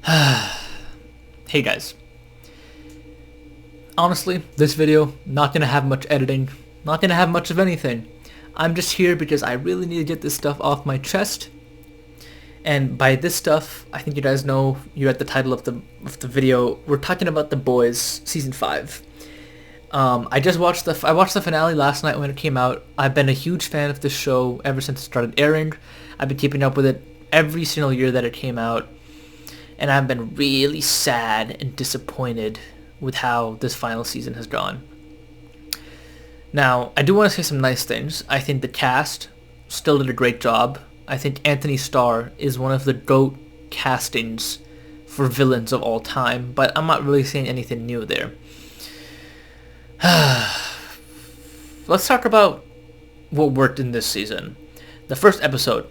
Hey guys. Honestly, this video, not gonna have much editing, not gonna have much of anything. I'm just here because I really need to get this stuff off my chest. And by this stuff, I think you guys know, you're at the title of the video, we're talking about The Boys Season 5. I watched the finale last night when it came out. I've been a huge fan of this show ever since it started airing. I've been keeping up with it every single year that it came out. And I've been really sad and disappointed with how this final season has gone. Now, I do want to say some nice things. I think the cast still did a great job. I think Anthony Starr is one of the GOAT castings for villains of all time, but I'm not really saying anything new there. Let's talk about what worked in this season. The first episode,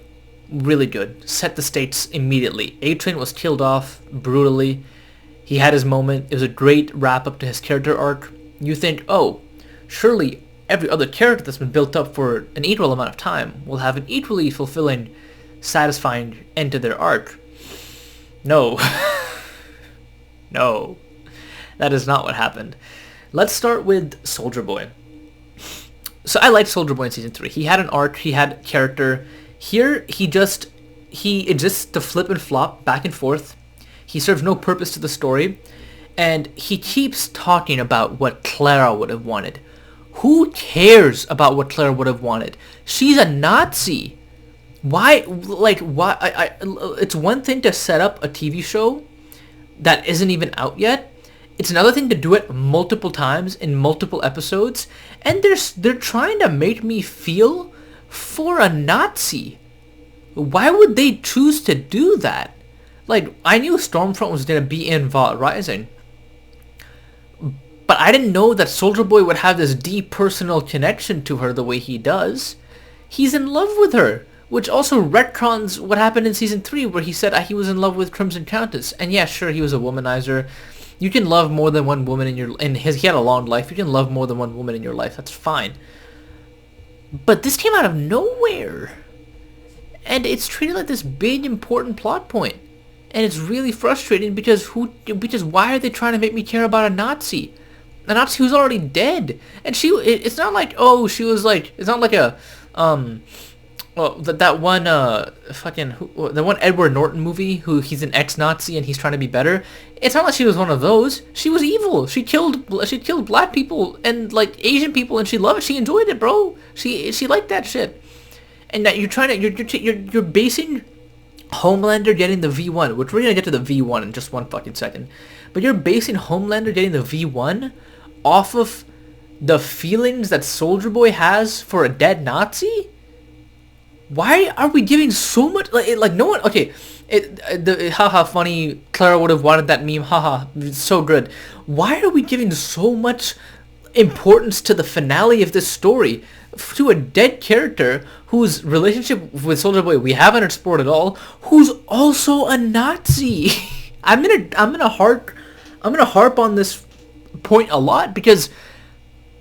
really good. Set the stakes immediately. A-Train was killed off brutally. He had his moment. It was a great wrap-up to his character arc. You think, oh, surely every other character that's been built up for an equal amount of time will have an equally fulfilling, satisfying end to their arc. No. No. That is not what happened. Let's start with Soldier Boy. So I liked Soldier Boy in Season 3. He had an arc. He had character. Here, he exists to flip and flop back and forth. He serves no purpose to the story. And he keeps talking about what Clara would have wanted. Who cares about what Clara would have wanted? She's a Nazi. Why? It's one thing to set up a TV show that isn't even out yet. It's another thing to do it multiple times in multiple episodes. And they're trying to make me feel for a Nazi. Why would they choose to do that? Like, I knew Stormfront was going to be in Vought Rising, but I didn't know that Soldier Boy would have this deep personal connection to her the way he does. He's in love with her, which also retcons what happened in Season 3, where he said he was in love with Crimson Countess. And yeah, sure, he was a womanizer. You can love more than one woman he had a long life. You can love more than one woman in your life. That's fine. But this came out of nowhere. And it's treated like this big important plot point. And it's really frustrating because why are they trying to make me care about a Nazi? A Nazi who's already dead. And it's not like, oh, she was like, it's not like a, the one Edward Norton movie who he's an ex-Nazi and he's trying to be better. It's not like she was one of those. She was evil. She killed black people and like Asian people, and she loved it. She enjoyed it, bro. She liked that shit. And that you're basing Homelander getting the V1, which we're gonna get to the V1 in just one fucking second. But you're basing Homelander getting the V1 off of the feelings that Soldier Boy has for a dead Nazi? Why are we giving so much, like no one, okay, haha funny, Clara would have wanted that meme, haha, it's so good. Why are we giving so much importance to the finale of this story, to a dead character whose relationship with Soldier Boy we haven't explored at all, who's also a Nazi? I'm gonna harp on this point a lot, because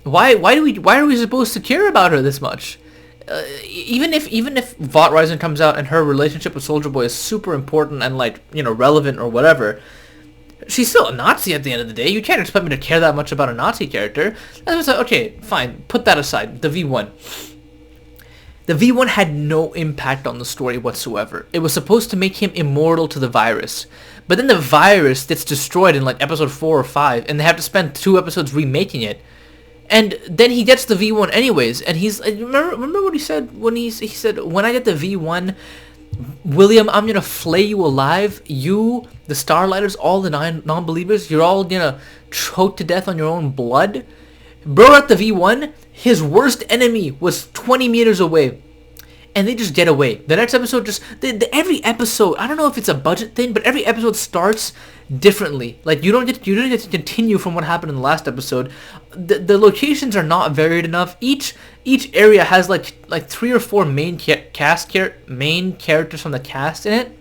why are we supposed to care about her this much? Even if Vought Rising comes out and her relationship with Soldier Boy is super important and relevant or whatever, she's still a Nazi at the end of the day. You can't expect me to care that much about a Nazi character. I was like, okay, fine, put that aside. The V1. The V1 had no impact on the story whatsoever. It was supposed to make him immortal to the virus. But then the virus gets destroyed in episode 4 or 5, and they have to spend 2 episodes remaking it. And then he gets the V1 anyways, and he's remember what he said when he said, when I get the V1, William, I'm gonna flay you alive. You, the Starlighters, all the non-believers, you're all gonna choke to death on your own blood. Bro at the V1, his worst enemy was 20 meters away. And they just get away. The next episode every episode, I don't know if it's a budget thing, but every episode starts differently. Like, you don't get to continue from what happened in the last episode. The locations are not varied enough. Each area has like 3 or 4 main characters from the cast in it.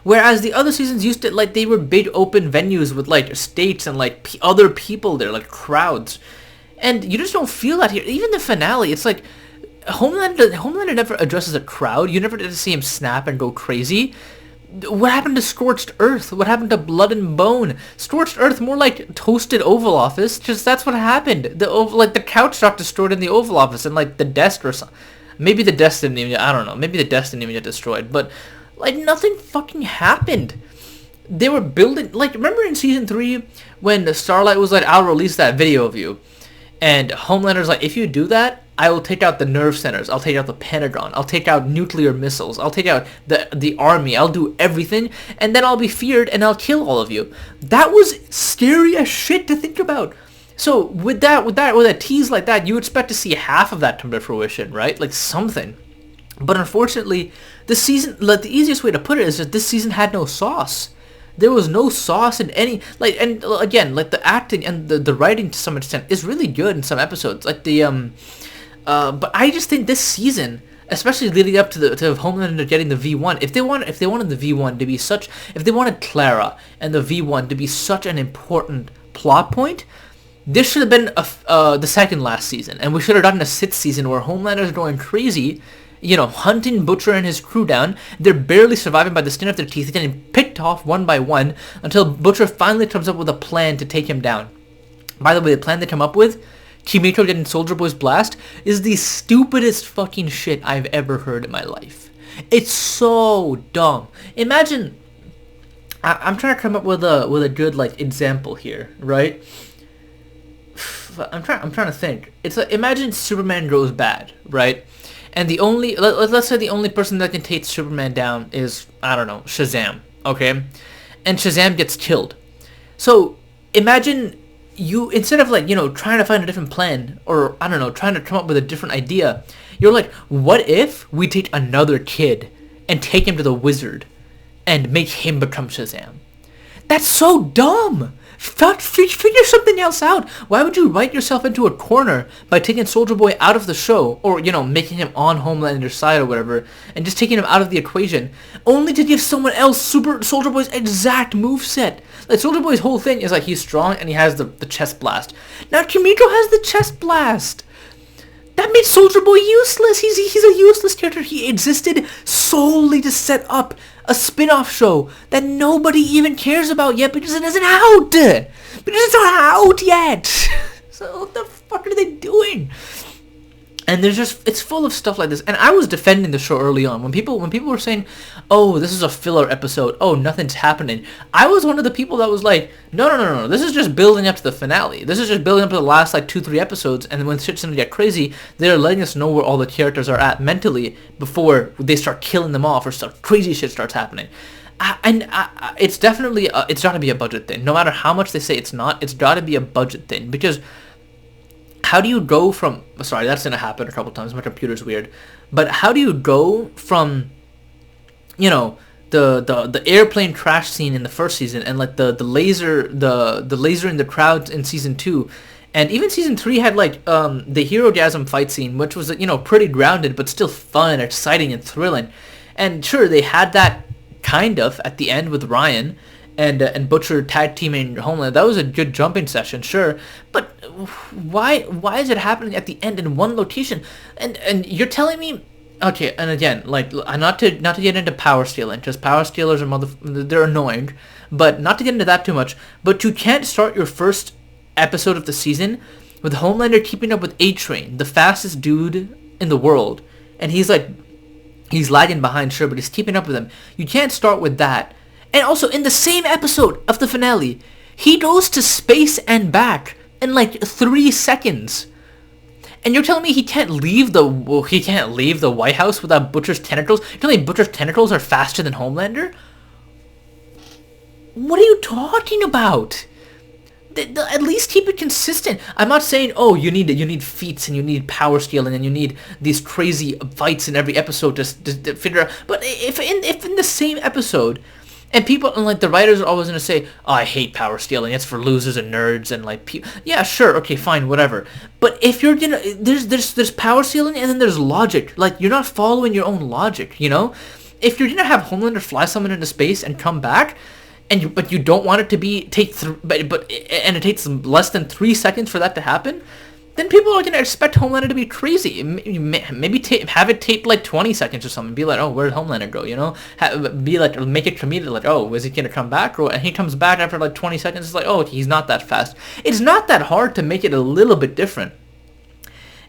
Whereas the other seasons used to, they were big open venues with states and other people there, crowds. And you just don't feel that here. Even the finale, it's like Homelander never addresses a crowd. You never get to see him snap and go crazy. What happened to Scorched Earth? What happened to Blood and Bone? Scorched Earth, more like toasted Oval Office. Just that's what happened. The couch got destroyed in the Oval Office, and like the desk or something. Maybe the desk didn't even. I don't know. Maybe the desk didn't even get destroyed. But like nothing fucking happened. They were building. Like remember in season 3 when Starlight was like, "I'll release that video of you," and Homelander's like, "If you do that, I will take out the nerve centers. I'll take out the Pentagon. I'll take out nuclear missiles. I'll take out the army. I'll do everything, and then I'll be feared, and I'll kill all of you." That was scary as shit to think about. So with a tease like that, you expect to see half of that come to fruition, right? Like something. But unfortunately, this season, like the easiest way to put it is that this season had no sauce. There was no sauce in any, like, and again, like the acting and the writing to some extent is really good in some episodes. Like but I just think this season, especially leading up to Homelander getting the V1, if they wanted the V1 to be such, if they wanted Clara and the V1 to be such an important plot point, this should have been the second last season, and we should have done a 6th season where Homelander's going crazy, you know, hunting Butcher and his crew down. They're barely surviving by the skin of their teeth, getting picked off one by one until Butcher finally comes up with a plan to take him down. By the way, the plan they come up with, Kimiko getting Soldier Boy's blast, is the stupidest fucking shit I've ever heard in my life. It's so dumb. Imagine, I'm trying to come up with a good like example here, right? I'm trying to think. It's like, imagine Superman goes bad, right? And the only, let's say the only person that can take Superman down is, I don't know, Shazam, okay? And Shazam gets killed. So imagine you, instead of like, you know, trying to find a different plan, or I don't know, trying to come up with a different idea, you're like, what if we take another kid and take him to the wizard and make him become Shazam? That's so dumb. Figure something else out. Why would you write yourself into a corner by taking Soldier Boy out of the show, or, you know, making him on Homelander's side or whatever, and just taking him out of the equation, only to give someone else Soldier Boy's exact moveset? Like, Soldier Boy's whole thing is like he's strong and he has the chest blast. Now Kimiko has the chest blast. That made Soldier Boy useless. He's a useless character. He existed solely to set up a spin-off show that nobody even cares about yet because it isn't out. Because it's not out yet. So what the fuck are they doing? And there's just, it's full of stuff like this. And I was defending the show early on. When people were saying, oh, this is a filler episode, oh, nothing's happening, I was one of the people that was like, no, this is just building up to the finale. This is just building up to the last, like, 2-3 episodes, and when shit's gonna get crazy, they're letting us know where all the characters are at mentally before they start killing them off or crazy shit starts happening. It's definitely, it's gotta be a budget thing. No matter how much they say it's not, it's gotta be a budget thing, because how do you go from, sorry, that's gonna happen a couple times, my computer's weird, but how do you go from, you know, the airplane crash scene in the first season, and like the laser in the crowd in season 2, and even season 3 had like the Hero-gasm fight scene, which was, you know, pretty grounded but still fun and exciting and thrilling, and sure, they had that kind of at the end with Ryan and Butcher tag teaming Homeland. That was a good jumping session, sure, but why is it happening at the end in one location? And you're telling me, okay, and again, like, not to get into power stealing, because power stealers are they're annoying, but not to get into that too much, but you can't start your first episode of the season with Homelander keeping up with A-Train, the fastest dude in the world, and he's lagging behind, sure, but he's keeping up with him. You can't start with that. And also, in the same episode of the finale, he goes to space and back in like 3 seconds. And you're telling me he can't leave the White House without Butcher's tentacles? You're telling me Butcher's tentacles are faster than Homelander? What are you talking about? At least keep it consistent. I'm not saying, oh, you need feats and you need power scaling and you need these crazy fights in every episode to figure out. But if in the same episode, and people, and like the writers are always gonna say, oh, I hate power stealing, it's for losers and nerds and like yeah, sure, okay, fine, whatever. But if you're gonna, there's power stealing and then there's logic. Like, you're not following your own logic, you know? If you're gonna have Homelander fly someone into space and come back, but you don't want it to be and it takes less than 3 seconds for that to happen, then people are gonna expect Homelander to be crazy. Maybe have it taped like 20 seconds or something. Be like, oh, where did Homelander go? You know, be like, make it comedic, like, oh, is he gonna come back? And he comes back after like 20 seconds. It's like, oh, he's not that fast. It's not that hard to make it a little bit different.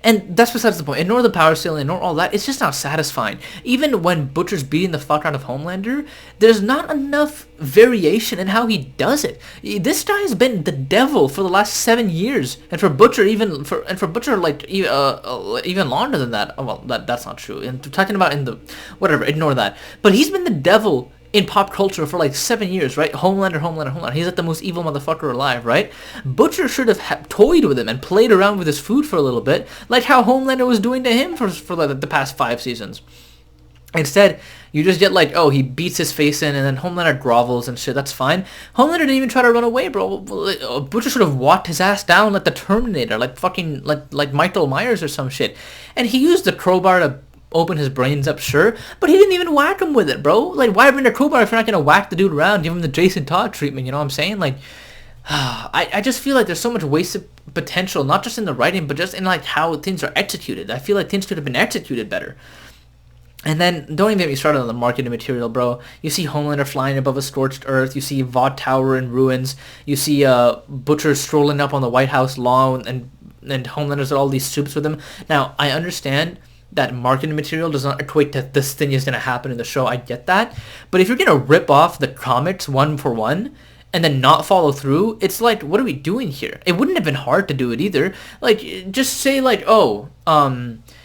And that's besides the point. Ignore the power stealing, ignore all that. It's just not satisfying. Even when Butcher's beating the fuck out of Homelander, there's not enough variation in how he does it. This guy's been the devil for the last 7 years, and for Butcher like even longer than that. Oh, well, that's not true. And talking about in the whatever, ignore that. But he's been the devil in pop culture for like 7 years, right? Homelander. He's like the most evil motherfucker alive, right? Butcher should have toyed with him and played around with his food for a little bit, like how Homelander was doing to him for like the past 5 seasons. Instead, you just get like, oh, he beats his face in, and then Homelander grovels and shit. That's fine. Homelander didn't even try to run away, bro. Butcher should have walked his ass down like the Terminator, like fucking like Michael Myers or some shit. And he used the crowbar to open his brains up, sure, but he didn't even whack him with it, bro. Like, why bring a crowbar if you're not gonna whack the dude around, give him the Jason Todd treatment, you know what I'm saying? Like, I just feel like there's so much wasted potential, not just in the writing, but just in like how things are executed. I feel like things could have been executed better. And then, don't even get me started on the marketing material, bro. You see Homelander flying above a scorched earth. You see Vought Tower in ruins. You see Butcher strolling up on the White House lawn, and Homelander's at all these soups with him. Now, I understand that marketing material does not equate to this thing is going to happen in the show. I get that. But if you're going to rip off the comics one for one and then not follow through, it's like, what are we doing here? It wouldn't have been hard to do it either. Like, just say like, oh,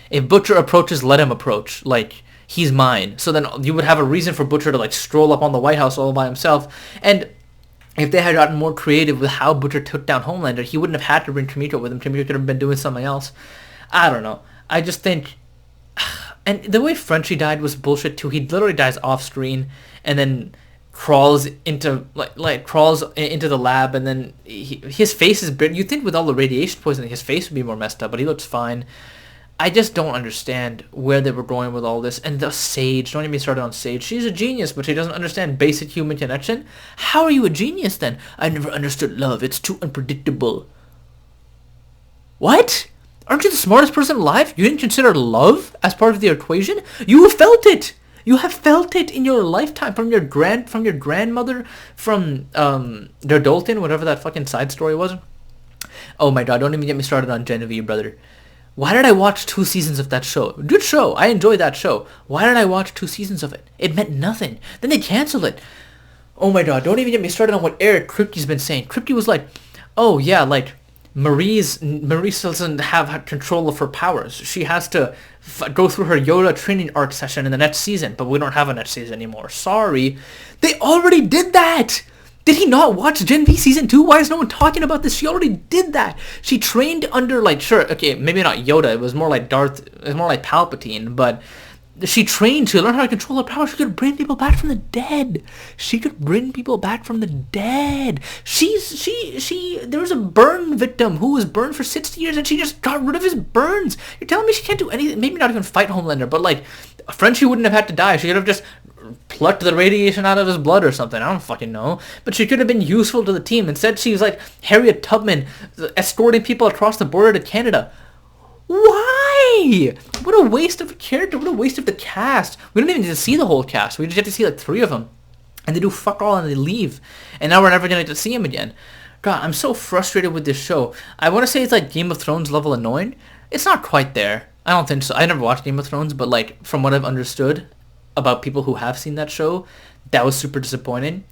if Butcher approaches, let him approach. Like, he's mine. So then you would have a reason for Butcher to like stroll up on the White House all by himself. And if they had gotten more creative with how Butcher took down Homelander, he wouldn't have had to bring Tomiko with him. Tomiko could have been doing something else. I don't know. I just think... And the way Frenchie died was bullshit too. He literally dies off screen and then crawls into crawls into the lab, and then his face is big. You'd think with all the radiation poisoning his face would be more messed up, but he looks fine. I just don't understand where they were going with all this. And the Sage, don't even get started on Sage. She's a genius, but she doesn't understand basic human connection. How are you a genius then? I never understood love. It's too unpredictable. What? Aren't you the smartest person alive? You didn't consider love as part of the equation? You have felt it. You have felt it in your lifetime from your grandmother, from their Dalton, whatever that fucking side story was. Oh my god, don't even get me started on Genevieve, brother. Why did I watch 2 seasons of that show? Good show. I enjoyed that show. Why did I watch 2 seasons of it? It meant nothing. Then they canceled it. Oh my god, don't even get me started on what Eric Kripke's been saying. Kripke was like, oh yeah, like, Maurice doesn't have control of her powers. She has to go through her Yoda training arc session in the next season, but we don't have a next season anymore. Sorry. They already did that! Did he not watch Gen V Season 2? Why is no one talking about this? She already did that. She trained under, like, sure, okay, maybe not Yoda. It was more like Palpatine, but she trained to learn how to control her power. She could bring people back from the dead. There was a burn victim who was burned for 60 years, and she just got rid of his burns. You're telling me she can't do anything? Maybe not even fight Homelander, but, like, Frenchie wouldn't have had to die. She could have just plucked the radiation out of his blood or something. I don't fucking know. But she could have been useful to the team. Instead, she was like Harriet Tubman, escorting people across the border to Canada. Why? What a waste of a character. What a waste of the cast. We don't even get to see the whole cast. We just get to see like 3 of them. And they do fuck all and they leave. And now we're never going to get to see them again. God, I'm so frustrated with this show. I want to say it's like Game of Thrones level annoying. It's not quite there. I don't think so. I never watched Game of Thrones, but like from what I've understood about people who have seen that show, that was super disappointing.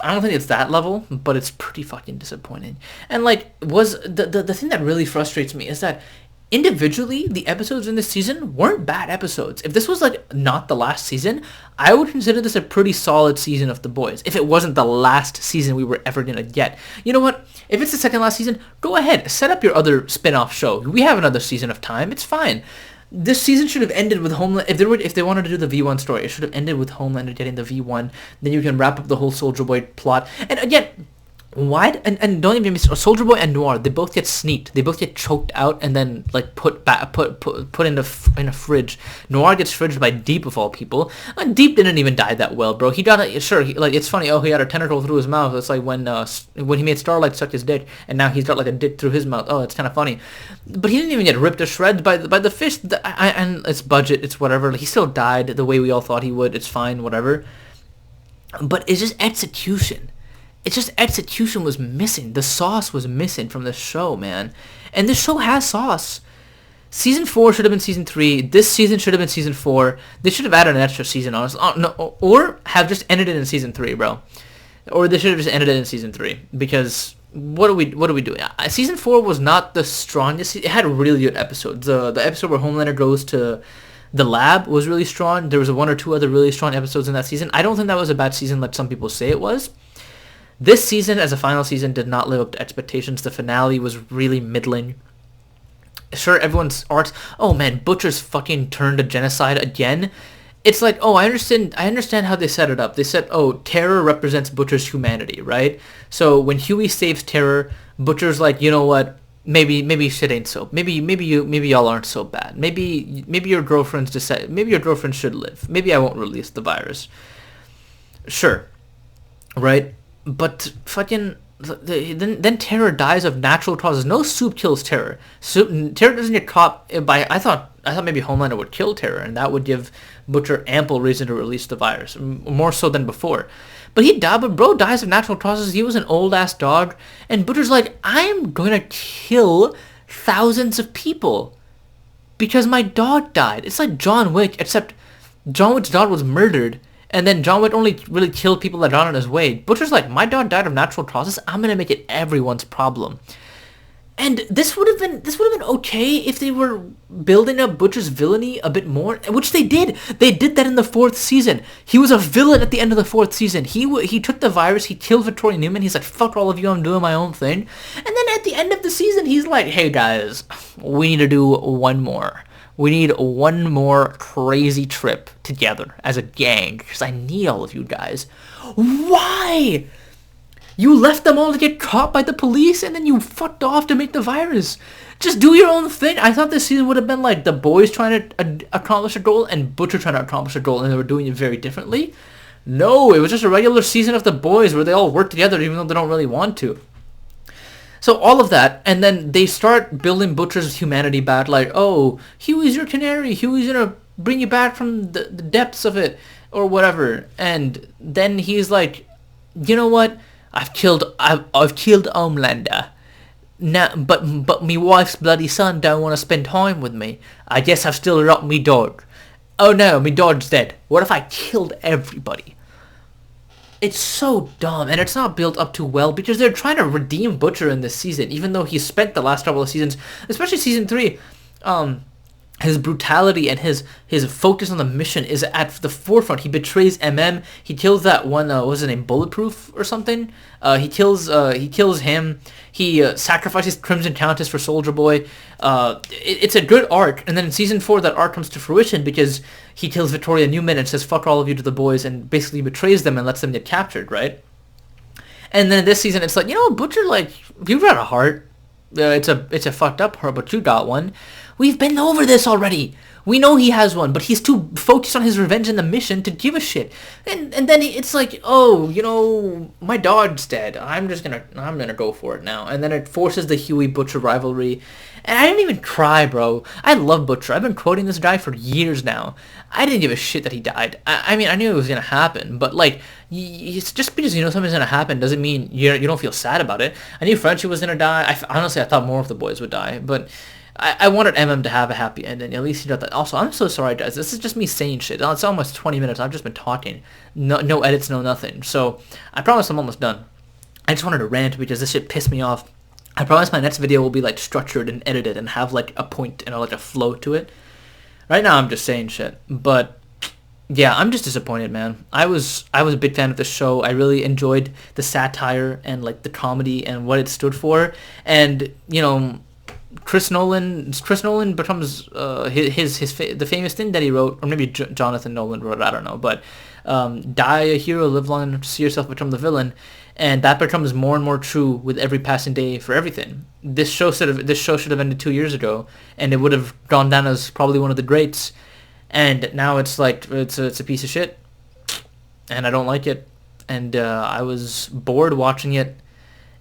I don't think it's that level, but it's pretty fucking disappointing. And like, was the thing that really frustrates me is that individually, the episodes in this season weren't bad episodes. If this was like not the last season, I would consider this a pretty solid season of The Boys. If it wasn't the last season we were ever gonna get. You know what? If it's the second last season, go ahead, set up your other spin-off show. We have another season of time. It's fine. This season should have ended with Homelander. If they wanted to do the V1 story, it should have ended with Homelander getting the V1. Then you can wrap up the whole Soldier Boy plot. And again, And don't even miss Soldier Boy and Noir. They both get sneaked. They both get choked out and then like put in a fridge. Noir gets fridged by Deep of all people. And Deep didn't even die that well, bro. He got like it's funny. Oh, he had a tentacle through his mouth. It's like when he made Starlight suck his dick, and now he's got like a dick through his mouth. Oh, it's kind of funny. But he didn't even get ripped to shreds by the fish. And it's budget. It's whatever. He still died the way we all thought he would. It's fine, whatever. But it's just execution. It's just execution was missing. The sauce was missing from the show, man. And this show has sauce. Season 4 should have been Season 3. This season should have been Season 4. They should have added an extra season, honestly. Oh, no, or have just ended it in Season 3, bro. Or they should have just ended it in Season 3. Because what do we do? Season 4 was not the strongest. It had really good episodes. The episode where Homelander goes to the lab was really strong. There was one or two other really strong episodes in that season. I don't think that was a bad season like some people say it was. This season, as a final season, did not live up to expectations. The finale was really middling. Sure, everyone's art. Oh man, Butcher's fucking turned to genocide again. It's like, oh, I understand how they set it up. They said, oh, Terror represents Butcher's humanity, right? So when Huey saves Terror, Butcher's like, you know what? Maybe shit ain't so. Maybe y'all aren't so bad. Maybe your girlfriend's maybe your girlfriend should live. Maybe I won't release the virus. Sure, right? But fucking then Terror dies of natural causes. No soup kills Terror. Terror doesn't get caught by. I thought maybe Homelander would kill Terror, and that would give Butcher ample reason to release the virus, more so than before. But but bro dies of natural causes. He was an old ass dog, and Butcher's like, I'm going to kill thousands of people because my dog died. It's like John Wick, except John Wick's dog was murdered. And then John Wick only really killed people that got on his way. Butcher's like, my dog died of natural causes. I'm gonna make it everyone's problem. And this would have been okay if they were building up Butcher's villainy a bit more, which they did. They did that in the 4th season. He was a villain at the end of the 4th season. He took the virus. He killed Victoria Newman. He's like, fuck all of you. I'm doing my own thing. And then at the end of the season, he's like, hey guys, we need to do one more. We need one more crazy trip together as a gang, because I need all of you guys. Why? You left them all to get caught by the police, and then you fucked off to make the virus. Just do your own thing. I thought this season would have been like the boys trying to accomplish a goal and Butcher trying to accomplish a goal, and they were doing it very differently. No, it was just a regular season of the boys where they all work together even though they don't really want to. So all of that, and then they start building Butcher's humanity back, like, oh, Huey's your canary, Huey's gonna bring you back from the depths of it, or whatever. And then he's like, you know what? I've killed Homelander. Now, but me wife's bloody son don't want to spend time with me. I guess I've still got me dog. Oh no, me dog's dead. What if I killed everybody? It's so dumb, and it's not built up too well, because they're trying to redeem Butcher in this season, even though he spent the last couple of seasons, especially season 3, his brutality and his focus on the mission is at the forefront. He betrays MM. He kills that one, what was his name, Bulletproof or something? He kills him. He sacrifices Crimson Countess for Soldier Boy. It's a good arc, and then in season 4 that arc comes to fruition because he kills Victoria Newman and says fuck all of you to the boys and basically betrays them and lets them get captured, right? And then this season it's like, you know, Butcher, like, you've got a heart. It's a fucked up heart, but you got one. We've been over this already. We know he has one, but he's too focused on his revenge and the mission to give a shit. And then it's like, oh, you know, my dog's dead. I'm gonna go for it now. And then it forces the Huey Butcher rivalry. And I didn't even cry, bro. I love Butcher. I've been quoting this guy for years now. I didn't give a shit that he died. I mean, I knew it was gonna happen, but like, it's just because you know something's gonna happen doesn't mean you don't feel sad about it. I knew Frenchie was gonna die. Honestly, I thought more of the boys would die, but I wanted MM to have a happy ending. At least he got that. Also, I'm so sorry, guys. This is just me saying shit. It's almost 20 minutes. I've just been talking. No edits, no nothing. So I promise I'm almost done. I just wanted to rant because this shit pissed me off. I promise my next video will be like structured and edited and have like a point and like a flow to it. Right now I'm just saying shit. But yeah, I'm just disappointed, man. I was a big fan of the show. I really enjoyed the satire and like the comedy and what it stood for. And you know, Chris Nolan becomes the famous thing that he wrote, or maybe Jonathan Nolan wrote it, I don't know, but die a hero, live long enough to see yourself become the villain, and that becomes more and more true with every passing day for everything. This show should have ended 2 years ago, and it would have gone down as probably one of the greats. And now it's like it's a piece of shit, and I don't like it. And I was bored watching it,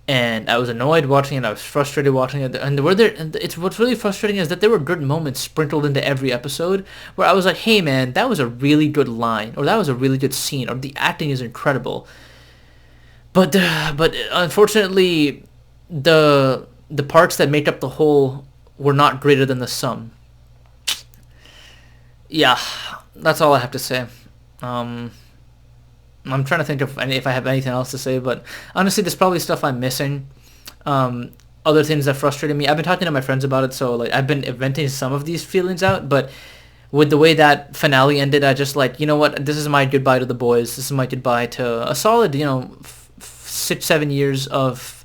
and I was annoyed watching it. I was frustrated watching it, and it's what's really frustrating is that there were good moments sprinkled into every episode where I was like, "Hey, man, that was a really good line, or that was a really good scene, or the acting is incredible." But unfortunately, the parts that make up the whole were not greater than the sum. Yeah, that's all I have to say. Um, I'm trying to think of if I have anything else to say, but honestly, there's probably stuff I'm missing. Other things that frustrated me. I've been talking to my friends about it, so like I've been venting some of these feelings out. But with the way that finale ended, I just like, you know what? This is my goodbye to the boys. This is my goodbye to a solid, 6-7 years of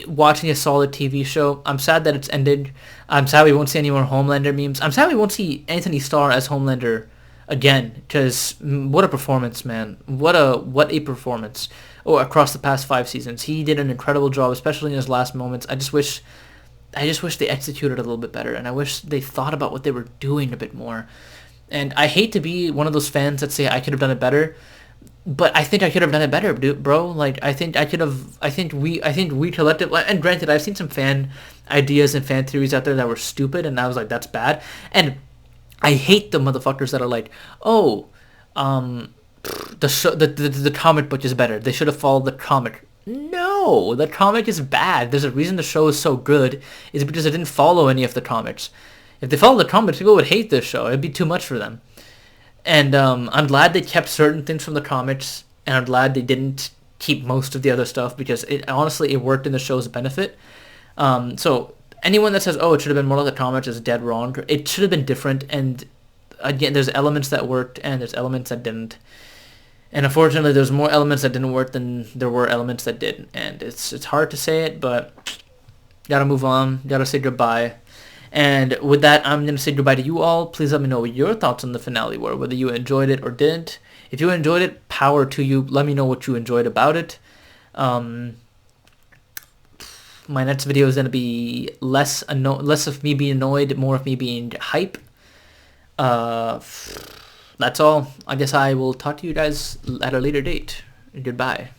watching a solid TV show. I'm sad that it's ended. I'm sad we won't see any more Homelander memes. I'm sad we won't see Anthony Starr as Homelander again, because what a performance, man. What a performance. Oh, across the past 5 seasons. He did an incredible job, especially in his last moments. I just wish they executed a little bit better, and I wish they thought about what they were doing a bit more. And I hate to be one of those fans that say I could have done it better, but I think I could have done it better, dude, bro. Like, I think I could have. I think we collectively. And granted, I've seen some fan ideas and fan theories out there that were stupid, and I was like, that's bad. And I hate the motherfuckers that are like, oh, the comic book is better. They should have followed the comic. No, the comic is bad. There's a reason the show is so good, is because it didn't follow any of the comics. If they followed the comics, people would hate this show. It'd be too much for them. And I'm glad they kept certain things from the comics, and I'm glad they didn't keep most of the other stuff, because honestly it worked in the show's benefit. So anyone that says, oh, it should have been more like the comics is dead wrong. It should have been different, and again, there's elements that worked and there's elements that didn't. And unfortunately, there's more elements that didn't work than there were elements that did. And it's hard to say it, but gotta move on, gotta say goodbye. And with that, I'm going to say goodbye to you all. Please let me know what your thoughts on the finale were, whether you enjoyed it or didn't. If you enjoyed it, power to you. Let me know what you enjoyed about it. My next video is going to be less of me being annoyed, more of me being hype. That's all. I guess I will talk to you guys at a later date. Goodbye.